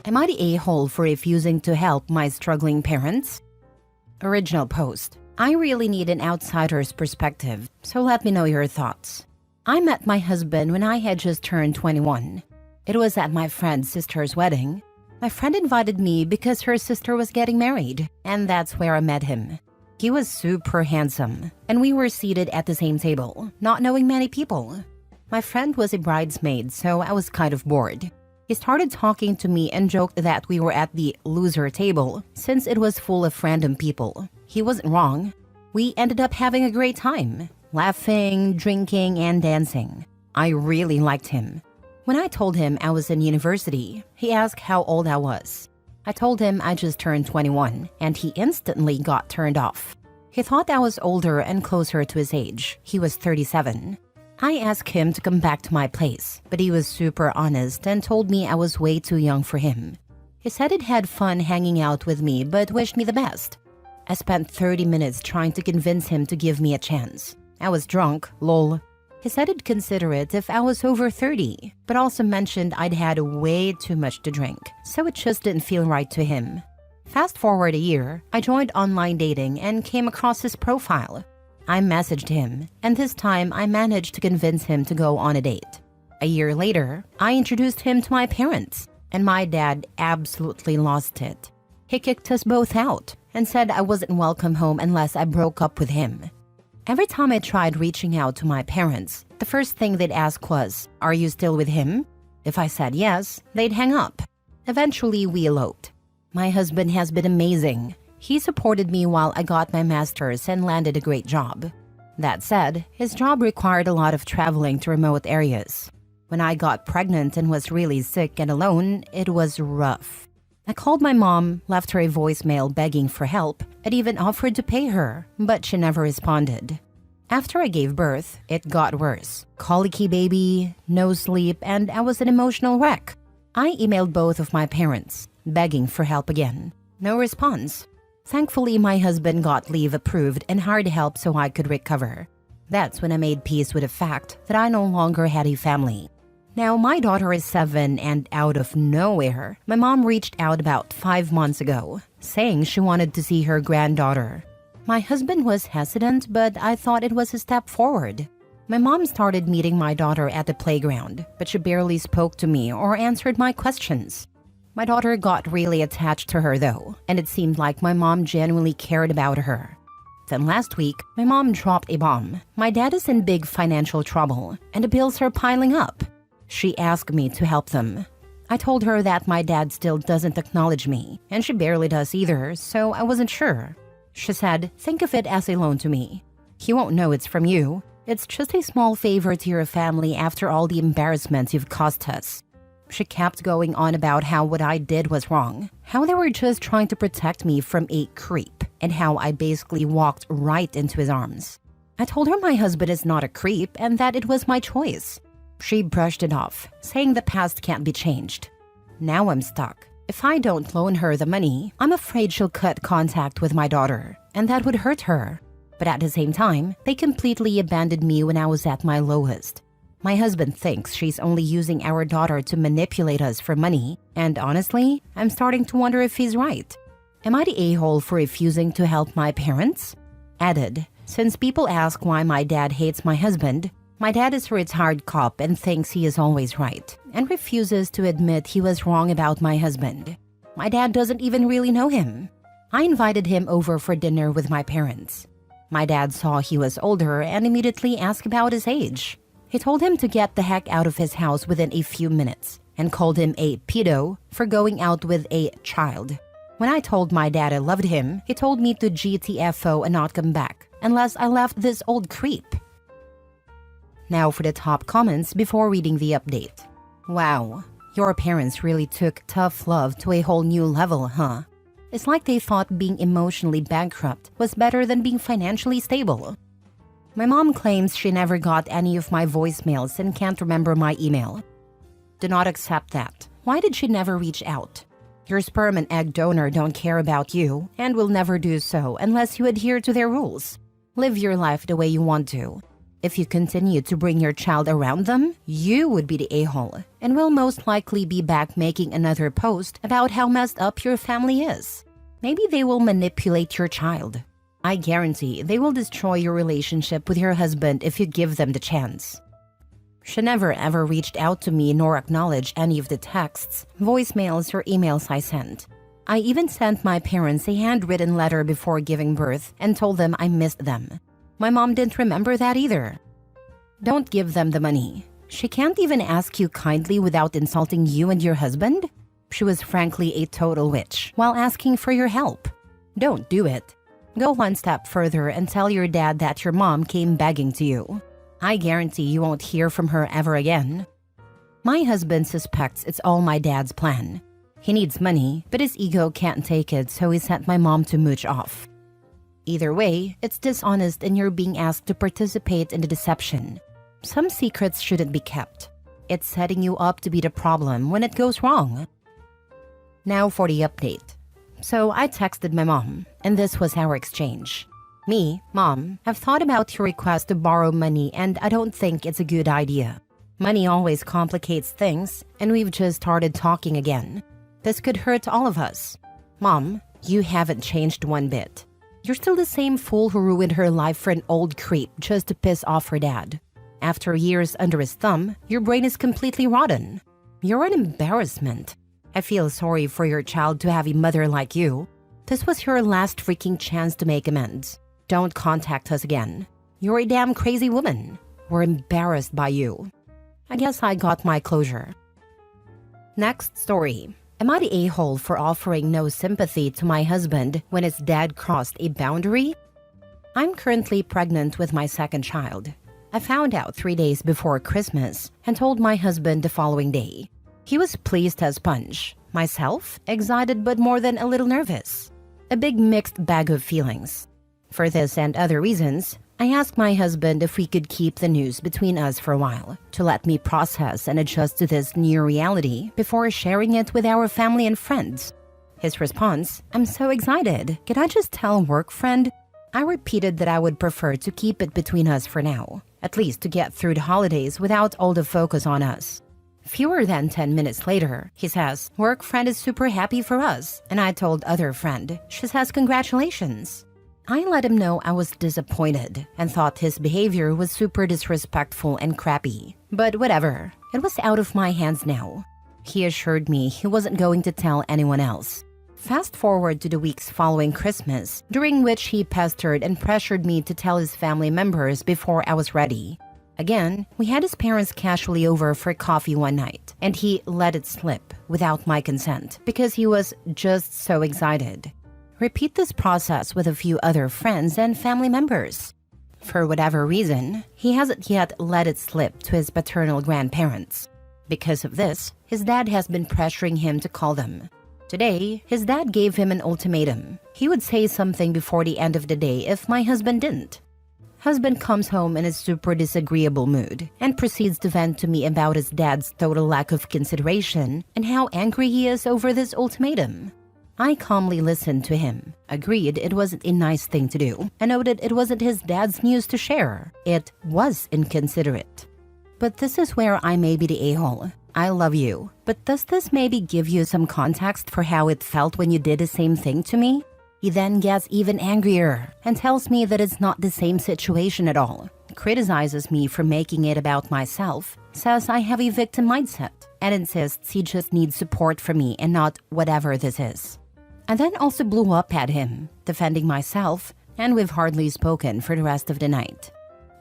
Am I the a-hole for refusing to help my struggling parents? Original post. I really need an outsider's perspective, so let me know your thoughts. I met my husband when I had just turned 21. It was at my friend's sister's wedding. My friend invited me because her sister was getting married, and that's where I met him. He was super handsome, and we were seated at the same table, not knowing many people. My friend was a bridesmaid, so I was kind of bored. He started talking to me and joked that we were at the loser table since it was full of random people. He wasn't wrong. We ended up having a great time, laughing, drinking, and dancing. I really liked him. When I told him I was in university, he asked how old I was. I told him I just turned 21, and he instantly got turned off. He thought I was older and closer to his age. He was 37. I asked him to come back to my place, but he was super honest and told me I was way too young for him. He said he'd had fun hanging out with me but wished me the best. I spent 30 minutes trying to convince him to give me a chance. I was drunk, lol. He said he'd consider it if I was over 30, but also mentioned I'd had way too much to drink, so it just didn't feel right to him. Fast forward a year, I joined online dating and came across his profile. I messaged him, and this time I managed to convince him to go on a date. A year later, I introduced him to my parents, and my dad absolutely lost it. He kicked us both out and said I wasn't welcome home unless I broke up with him. Every time I tried reaching out to my parents, the first thing they'd ask was, "Are you still with him?" If I said yes, they'd hang up. Eventually, we eloped. My husband has been amazing. He supported me while I got my master's and landed a great job. That said, his job required a lot of traveling to remote areas. When I got pregnant and was really sick and alone, it was rough. I called my mom, left her a voicemail begging for help, and even offered to pay her, but she never responded. After I gave birth, it got worse. Colicky baby, no sleep, and I was an emotional wreck. I emailed both of my parents, begging for help again. No response. Thankfully, my husband got leave approved and hired help so I could recover. That's when I made peace with the fact that I no longer had a family. Now, my daughter is 7, and out of nowhere, my mom reached out about 5 months ago, saying she wanted to see her granddaughter. My husband was hesitant, but I thought it was a step forward. My mom started meeting my daughter at the playground, but she barely spoke to me or answered my questions. My daughter got really attached to her though, and it seemed like my mom genuinely cared about her. Then last week, my mom dropped a bomb. My dad is in big financial trouble, and the bills are piling up. She asked me to help them. I told her that my dad still doesn't acknowledge me, and she barely does either, so I wasn't sure. She said, "Think of it as a loan to me. He won't know it's from you. It's just a small favor to your family after all the embarrassments you've caused us." She kept going on about how what I did was wrong, how they were just trying to protect me from a creep, and how I basically walked right into his arms. I told her my husband is not a creep and that it was my choice. She brushed it off, saying the past can't be changed. Now I'm stuck. If I don't loan her the money, I'm afraid she'll cut contact with my daughter, and that would hurt her. But at the same time, they completely abandoned me when I was at my lowest. My husband thinks she's only using our daughter to manipulate us for money, and honestly, I'm starting to wonder if he's right. Am I the a-hole for refusing to help my parents? Added, since people ask why my dad hates my husband, my dad is a retired cop and thinks he is always right, and refuses to admit he was wrong about my husband. My dad doesn't even really know him. I invited him over for dinner with my parents. My dad saw he was older and immediately asked about his age. He told him to get the heck out of his house within a few minutes and called him a pedo for going out with a child. When I told my dad I loved him, he told me to GTFO and not come back unless I left this old creep. Now for the top comments before reading the update. Wow, your parents really took tough love to a whole new level, huh? It's like they thought being emotionally bankrupt was better than being financially stable. My mom claims she never got any of my voicemails and can't remember my email. Do not accept that. Why did she never reach out? Your sperm and egg donor don't care about you and will never do so unless you adhere to their rules. Live your life the way you want to. If you continue to bring your child around them, you would be the a-hole and will most likely be back making another post about how messed up your family is. Maybe they will manipulate your child. I guarantee they will destroy your relationship with your husband if you give them the chance. She never ever reached out to me nor acknowledged any of the texts, voicemails, or emails I sent. I even sent my parents a handwritten letter before giving birth and told them I missed them. My mom didn't remember that either. Don't give them the money. She can't even ask you kindly without insulting you and your husband? She was frankly a total witch while asking for your help. Don't do it. Go one step further and tell your dad that your mom came begging to you. I guarantee you won't hear from her ever again. My husband suspects it's all my dad's plan. He needs money, but his ego can't take it, so he sent my mom to mooch off. Either way, it's dishonest and you're being asked to participate in the deception. Some secrets shouldn't be kept. It's setting you up to be the problem when it goes wrong. Now for the update. So I texted my mom, and this was our exchange. Me, Mom, have thought about your request to borrow money and I don't think it's a good idea. Money always complicates things, and we've just started talking again. This could hurt all of us. Mom, you haven't changed one bit. You're still the same fool who ruined her life for an old creep just to piss off her dad. After years under his thumb, your brain is completely rotten. You're an embarrassment. I feel sorry for your child to have a mother like you. This was your last freaking chance to make amends. Don't contact us again. You're a damn crazy woman. We're embarrassed by you. I guess I got my closure. Next story. Am I the a-hole for offering no sympathy to my husband when his dad crossed a boundary? I'm currently pregnant with my second child. I found out 3 days before Christmas and told my husband the following day. He was pleased as punch. Myself, excited but more than a little nervous. A big mixed bag of feelings. For this and other reasons, I asked my husband if we could keep the news between us for a while, to let me process and adjust to this new reality before sharing it with our family and friends. His response, "I'm so excited. Can I just tell a work friend?" I repeated that I would prefer to keep it between us for now, at least to get through the holidays without all the focus on us. Fewer than 10 minutes later, he says, "Work friend is super happy for us," and I told other friend. She says, "Congratulations." I let him know I was disappointed and thought his behavior was super disrespectful and crappy. But whatever, it was out of my hands now. He assured me he wasn't going to tell anyone else. Fast forward to the weeks following Christmas, during which he pestered and pressured me to tell his family members before I was ready. Again, we had his parents casually over for coffee one night, and he let it slip without my consent because he was just so excited. Repeat this process with a few other friends and family members. For whatever reason, he hasn't yet let it slip to his paternal grandparents. Because of this, his dad has been pressuring him to call them. Today, his dad gave him an ultimatum. He would say something before the end of the day if my husband didn't. Husband comes home in a super disagreeable mood and proceeds to vent to me about his dad's total lack of consideration and how angry he is over this ultimatum. I calmly listened to him, agreed it wasn't a nice thing to do, and noted it wasn't his dad's news to share. It was inconsiderate. But this is where I may be the a-hole. I love you, but does this maybe give you some context for how it felt when you did the same thing to me? He then gets even angrier and tells me that it's not the same situation at all, criticizes me for making it about myself, says I have a victim mindset, and insists he just needs support from me and not whatever this is. I then also blew up at him, defending myself, and we've hardly spoken for the rest of the night.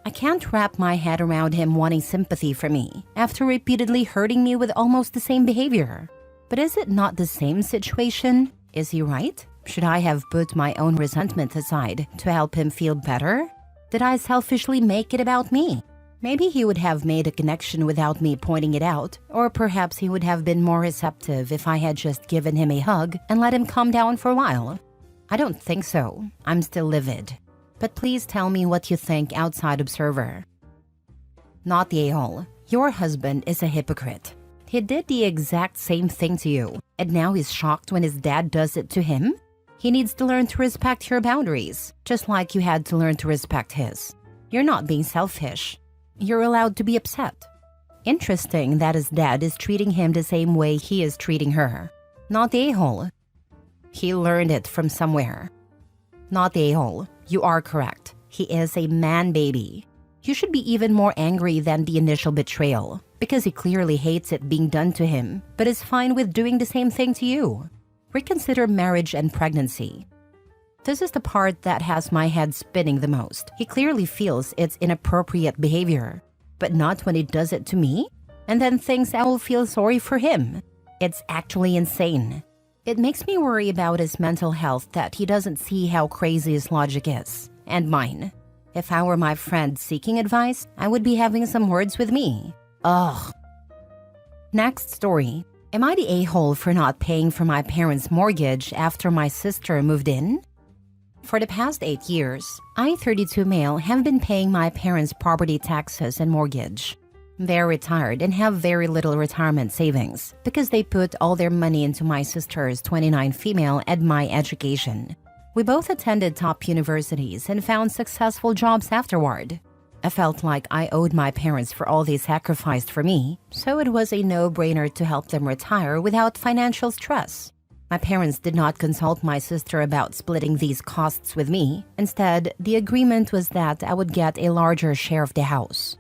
I can't wrap my head around him wanting sympathy from me after repeatedly hurting me with almost the same behavior. But is it not the same situation? Is he right? Should I have put my own resentment aside to help him feel better? Did I selfishly make it about me? Maybe he would have made a connection without me pointing it out, or perhaps he would have been more receptive if I had just given him a hug and let him calm down for a while. I don't think so. I'm still livid. But please tell me what you think, outside observer. Not the a-hole. Your husband is a hypocrite. He did the exact same thing to you, and now he's shocked when his dad does it to him? He needs to learn to respect your boundaries, just like you had to learn to respect his. You're not being selfish. You're allowed to be upset. Interesting that his dad is treating him the same way he is treating her. Not the a-hole. He learned it from somewhere. Not the a-hole. You are correct. He is a man baby. You should be even more angry than the initial betrayal, because he clearly hates it being done to him, but is fine with doing the same thing to you. Reconsider marriage and pregnancy. This is the part that has my head spinning the most. He clearly feels it's inappropriate behavior, but not when he does it to me, and then thinks I will feel sorry for him. It's actually insane. It makes me worry about his mental health that he doesn't see how crazy his logic is, and mine. If I were my friend seeking advice, I would be having some words with me. Ugh. Next story. Am I the a-hole for not paying for my parents' mortgage after my sister moved in? For the past 8 years, I, 32 male, have been paying my parents' property taxes and mortgage. They're retired and have very little retirement savings because they put all their money into my sister's 29 female and my education. We both attended top universities and found successful jobs afterward. I felt like I owed my parents for all they sacrificed for me, so it was a no-brainer to help them retire without financial stress. My parents did not consult my sister about splitting these costs with me. Instead, the agreement was that I would get a larger share of the house.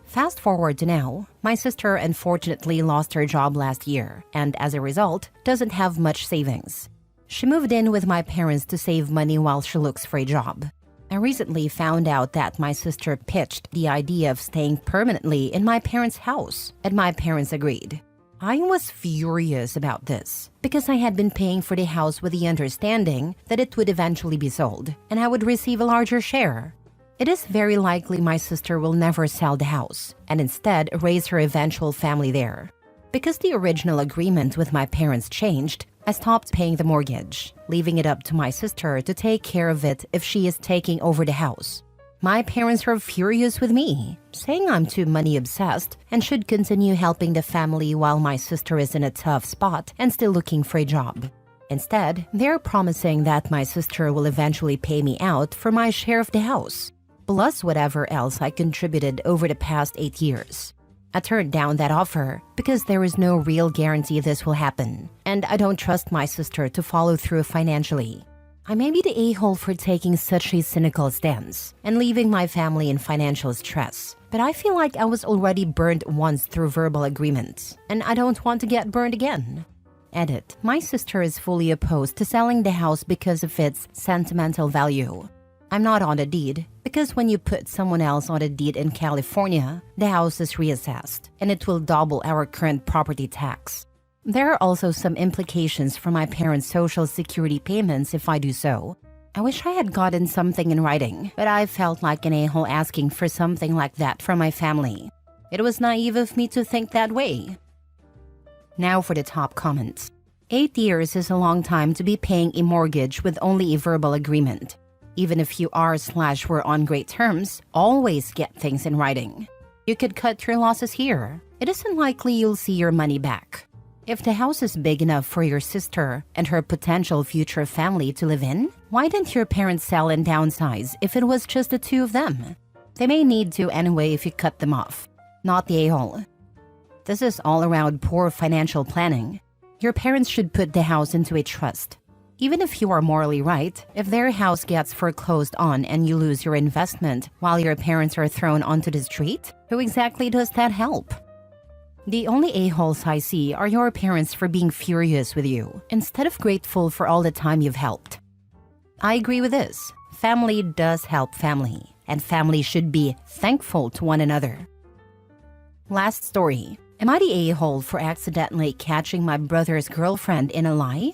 Fast forward to now, my sister unfortunately lost her job last year and as a result, doesn't have much savings. She moved in with my parents to save money while she looks for a job. I recently found out that my sister pitched the idea of staying permanently in my parents' house, and my parents agreed. I was furious about this because I had been paying for the house with the understanding that it would eventually be sold and I would receive a larger share. It is very likely my sister will never sell the house and instead raise her eventual family there. Because the original agreement with my parents changed, I stopped paying the mortgage, leaving it up to my sister to take care of it if she is taking over the house. My parents were furious with me, saying I'm too money-obsessed and should continue helping the family while my sister is in a tough spot and still looking for a job. Instead, they're promising that my sister will eventually pay me out for my share of the house, plus whatever else I contributed over the past 8 years. I turned down that offer because there is no real guarantee this will happen, and I don't trust my sister to follow through financially. I may be the a-hole for taking such a cynical stance and leaving my family in financial stress, but I feel like I was already burned once through verbal agreements, and I don't want to get burned again. Edit. My sister is fully opposed to selling the house because of its sentimental value. I'm not on the deed, because when you put someone else on a deed in California, the house is reassessed, and it will double our current property tax. There are also some implications for my parents' social security payments if I do so. I wish I had gotten something in writing, but I felt like an a-hole asking for something like that from my family. It was naive of me to think that way. Now for the top comments. 8 years is a long time to be paying a mortgage with only a verbal agreement. Even if you are/were on great terms, always get things in writing. You could cut your losses here. It isn't likely you'll see your money back. If the house is big enough for your sister and her potential future family to live in, why didn't your parents sell and downsize if it was just the two of them? They may need to anyway if you cut them off. Not the a-hole. This is all around poor financial planning. Your parents should put the house into a trust. Even if you are morally right, if their house gets foreclosed on and you lose your investment while your parents are thrown onto the street, who exactly does that help? The only a-holes I see are your parents for being furious with you, instead of grateful for all the time you've helped. I agree with this. Family does help family, and family should be thankful to one another. Last story. Am I the a-hole for accidentally catching my brother's girlfriend in a lie?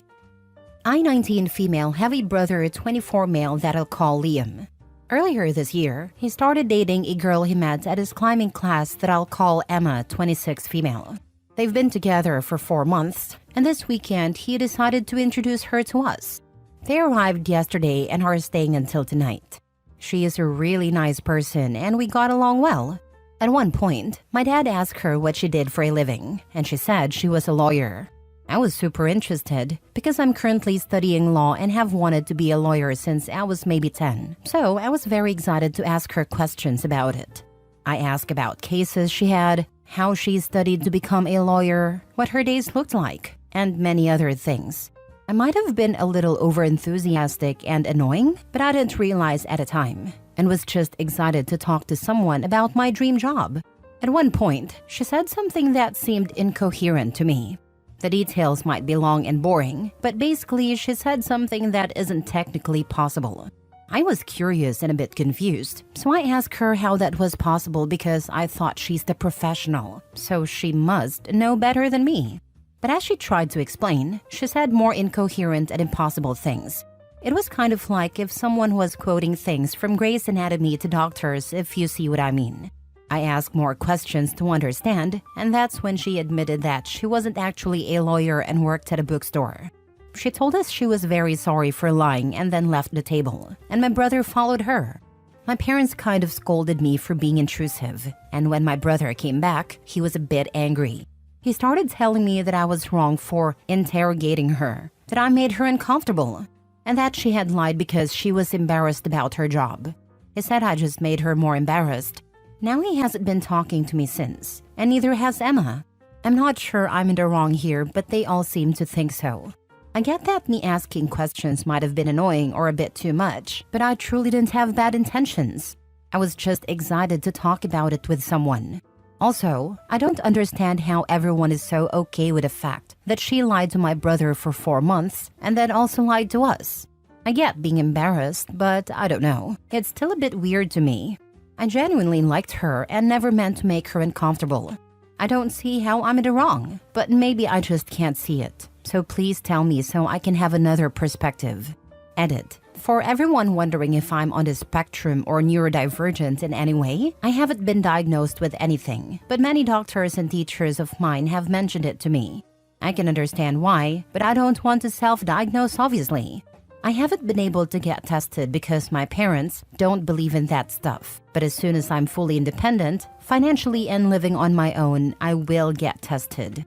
I, 19 female, have a brother, 24 male that I'll call Liam. Earlier this year, he started dating a girl he met at his climbing class that I'll call Emma, 26 female. They've been together for 4 months, and this weekend he decided to introduce her to us. They arrived yesterday and are staying until tonight. She is a really nice person and we got along well. At one point, my dad asked her what she did for a living, and she said she was a lawyer. I was super interested because I'm currently studying law and have wanted to be a lawyer since I was maybe 10. So I was very excited to ask her questions about it. I asked about cases she had, how she studied to become a lawyer, what her days looked like, and many other things. I might have been a little overenthusiastic and annoying, but I didn't realize at the time, and was just excited to talk to someone about my dream job. At one point, she said something that seemed incoherent to me. The details might be long and boring, but basically she said something that isn't technically possible. I was curious and a bit confused, so I asked her how that was possible because I thought she's the professional, so she must know better than me. But as she tried to explain, she said more incoherent and impossible things. It was kind of like if someone was quoting things from Grey's Anatomy to doctors, if you see what I mean. I asked more questions to understand, and that's when she admitted that she wasn't actually a lawyer and worked at a bookstore. She told us she was very sorry for lying and then left the table, and my brother followed her. My parents kind of scolded me for being intrusive, and when my brother came back, he was a bit angry. He started telling me that I was wrong for interrogating her, that I made her uncomfortable, and that she had lied because she was embarrassed about her job. He said I just made her more embarrassed. Now he hasn't been talking to me since, and neither has Emma. I'm not sure I'm in the wrong here, but they all seem to think so. I get that me asking questions might have been annoying or a bit too much, but I truly didn't have bad intentions. I was just excited to talk about it with someone. Also, I don't understand how everyone is so okay with the fact that she lied to my brother for 4 months and then also lied to us. I get being embarrassed, but I don't know. It's still a bit weird to me. I genuinely liked her and never meant to make her uncomfortable. I don't see how I'm in the wrong, but maybe I just can't see it. So please tell me so I can have another perspective. Edit. For everyone wondering if I'm on the spectrum or neurodivergent in any way, I haven't been diagnosed with anything, but many doctors and teachers of mine have mentioned it to me. I can understand why, but I don't want to self-diagnose obviously. I haven't been able to get tested because my parents don't believe in that stuff. But as soon as I'm fully independent, financially and living on my own, I will get tested.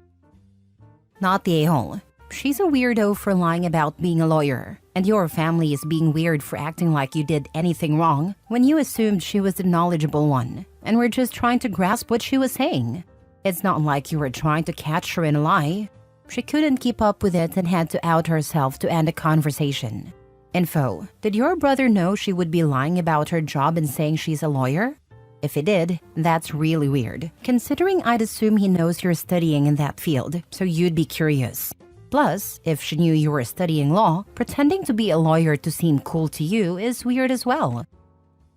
Not the a-hole. She's a weirdo for lying about being a lawyer. And your family is being weird for acting like you did anything wrong when you assumed she was the knowledgeable one and were just trying to grasp what she was saying. It's not like you were trying to catch her in a lie. She couldn't keep up with it and had to out herself to end the conversation. Info. Did your brother know she would be lying about her job and saying she's a lawyer? If he did, that's really weird, considering I'd assume he knows you're studying in that field, so you'd be curious. Plus, if she knew you were studying law, pretending to be a lawyer to seem cool to you is weird as well.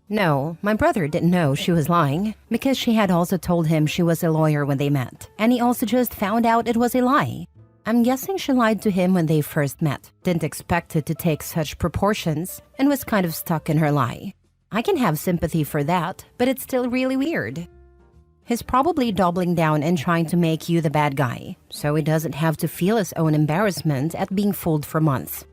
No, my brother didn't know she was lying, because she had also told him she was a lawyer when they met, and he also just found out it was a lie. I'm guessing she lied to him when they first met, didn't expect it to take such proportions, and was kind of stuck in her lie. I can have sympathy for that, but it's still really weird. He's probably doubling down and trying to make you the bad guy, so he doesn't have to feel his own embarrassment at being fooled for months.